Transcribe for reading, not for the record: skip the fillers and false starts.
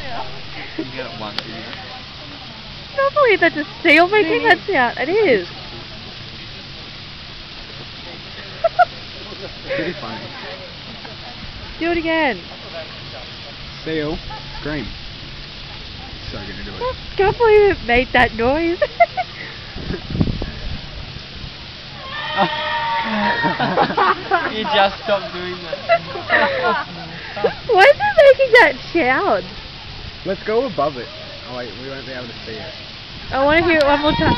You can get it once, you know. I can't believe that's a seal making that sound. It is. Pretty funny. Do it again. Seal. Scream. So gonna do it. I can't believe it made that noise. You just stopped doing that. Why is it making that sound? Let's go above it. Oh wait, we won't be able to see it. I want to hear it one more time.